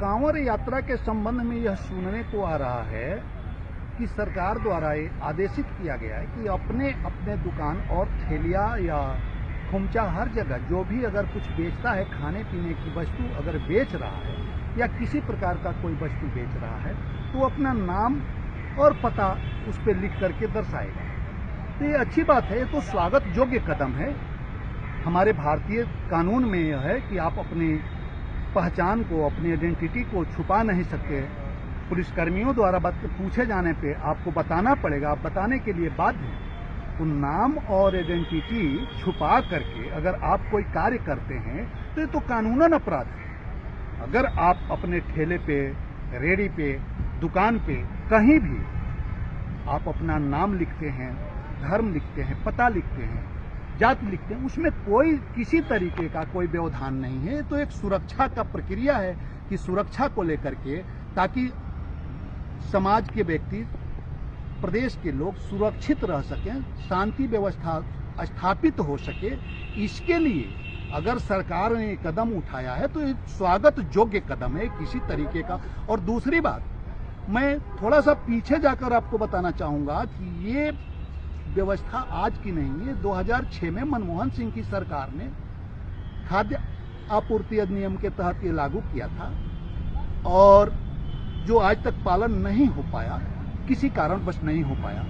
कांवड़ यात्रा के संबंध में यह सुनने को आ रहा है कि सरकार द्वारा ये आदेशित किया गया है कि अपने अपने दुकान और ठेलिया या खुमचा हर जगह जो भी अगर कुछ बेचता है, खाने पीने की वस्तु अगर बेच रहा है या किसी प्रकार का कोई वस्तु बेच रहा है तो अपना नाम और पता उस पर लिख करके दर्शाएगा। तो ये अच्छी बात है, ये तो स्वागत योग्य कदम है। हमारे भारतीय कानून में यह है कि आप अपनी पहचान को, अपनी आइडेंटिटी को छुपा नहीं सकते। पुलिसकर्मियों द्वारा पूछे जाने पे आपको बताना पड़ेगा, आप बताने के लिए बाध्य हैं। तो नाम और आइडेंटिटी छुपा करके अगर आप कोई कार्य करते हैं तो ये तो कानूनन अपराध है। अगर आप अपने ठेले पे, रेहड़ी पे, दुकान पे, कहीं भी आप अपना नाम लिखते हैं, धर्म लिखते हैं, पता लिखते हैं, जाति लिखते हैं, उसमें कोई किसी तरीके का कोई व्यवधान नहीं है। तो एक सुरक्षा का प्रक्रिया है कि सुरक्षा को लेकर के, ताकि समाज के व्यक्ति, प्रदेश के लोग सुरक्षित रह सकें, शांति व्यवस्था स्थापित हो सके। इसके लिए अगर सरकार ने कदम उठाया है तो एक स्वागत योग्य कदम है किसी तरीके का। और दूसरी बात, मैं थोड़ा सा पीछे जाकर आपको बताना चाहूंगा कि ये व्यवस्था आज की नहीं है। 2006 में मनमोहन सिंह की सरकार ने खाद्य आपूर्ति अधिनियम के तहत ये लागू किया था और जो आज तक पालन नहीं हो पाया, किसी कारणवश नहीं हो पाया।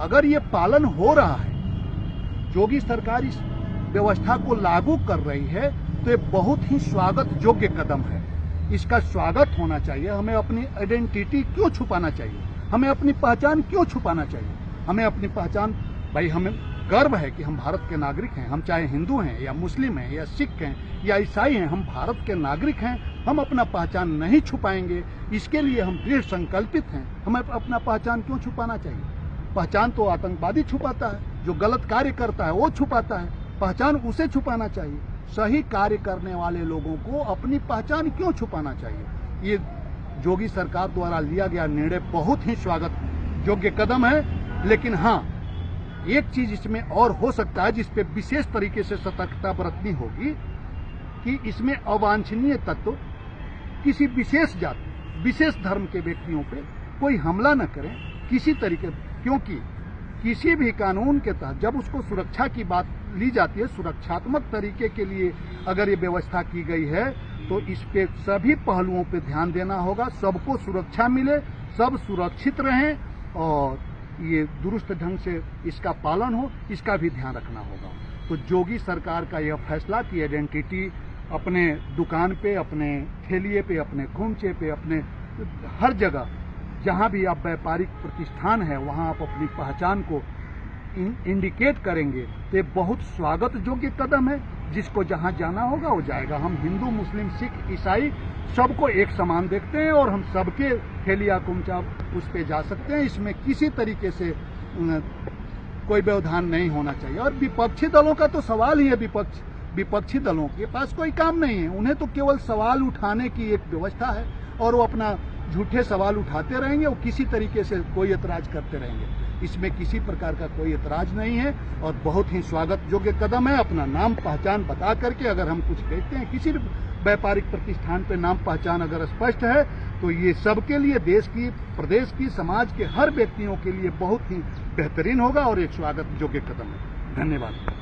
अगर ये पालन हो रहा है, योगी सरकार इस व्यवस्था को लागू कर रही है, तो ये बहुत ही स्वागत योग्य कदम है। इसका स्वागत होना चाहिए। हमें अपनी आइडेंटिटी क्यों छुपाना चाहिए? हमें अपनी पहचान क्यों छुपाना चाहिए? हमें अपनी पहचान, भाई हमें गर्व है कि हम भारत के नागरिक हैं। हम चाहे हिंदू हैं या मुस्लिम हैं या सिख हैं या ईसाई हैं, हम भारत के नागरिक हैं। हम अपना पहचान नहीं छुपाएंगे। इसके लिए हम दृढ़ संकल्पित हैं। हमें अपना पहचान क्यों छुपाना चाहिए? पहचान तो आतंकवादी छुपाता है, जो गलत कार्य करता है वो छुपाता है। पहचान उसे छुपाना चाहिए। सही कार्य करने वाले लोगों को अपनी पहचान क्यों छुपाना चाहिए? ये योगी सरकार द्वारा लिया गया निर्णय बहुत ही स्वागत योग्य कदम है। लेकिन हाँ, एक चीज इसमें और हो सकता है जिस पे विशेष तरीके से सतर्कता बरतनी होगी कि इसमें अवांछनीय तत्व किसी विशेष जाति, विशेष धर्म के व्यक्तियों पे कोई हमला न करें किसी तरीके। क्योंकि किसी भी कानून के तहत जब उसको सुरक्षा की बात ली जाती है, सुरक्षात्मक तरीके के लिए अगर ये व्यवस्था की गई है, तो इस पे सभी पहलुओं पे ध्यान देना होगा। सबको सुरक्षा मिले, सब सुरक्षित रहें और ये दुरुस्त ढंग से इसका पालन हो, इसका भी ध्यान रखना होगा। तो योगी सरकार का यह फैसला कि आइडेंटिटी अपने दुकान पे, अपने ठेलिए पे, अपने खुमचे पे, अपने हर जगह जहां भी आप व्यापारिक प्रतिष्ठान है वहां आप अपनी पहचान को इंडिकेट करेंगे, तो ये बहुत स्वागत योग्य कदम है। जिसको जहां जाना होगा वो जाएगा। हम हिंदू, मुस्लिम, सिख, ईसाई सबको एक समान देखते हैं और हम सबके ठेलिया कुमचा उस पे जा सकते हैं। इसमें किसी तरीके से कोई व्यवधान नहीं होना चाहिए। और विपक्षी दलों का तो सवाल ही है। विपक्षी दलों के पास कोई काम नहीं है। उन्हें तो केवल सवाल उठाने की एक व्यवस्था है और वो अपना झूठे सवाल उठाते रहेंगे और किसी तरीके से कोई ऐतराज करते रहेंगे। इसमें किसी प्रकार का कोई ऐतराज नहीं है और बहुत ही स्वागत योग्य कदम है। अपना नाम पहचान बता करके अगर हम कुछ कहते हैं, किसी भी व्यापारिक प्रतिष्ठान पे नाम पहचान अगर स्पष्ट है, तो ये सबके लिए, देश की, प्रदेश की, समाज के हर व्यक्तियों के लिए बहुत ही बेहतरीन होगा और एक स्वागत योग्य कदम है। धन्यवाद।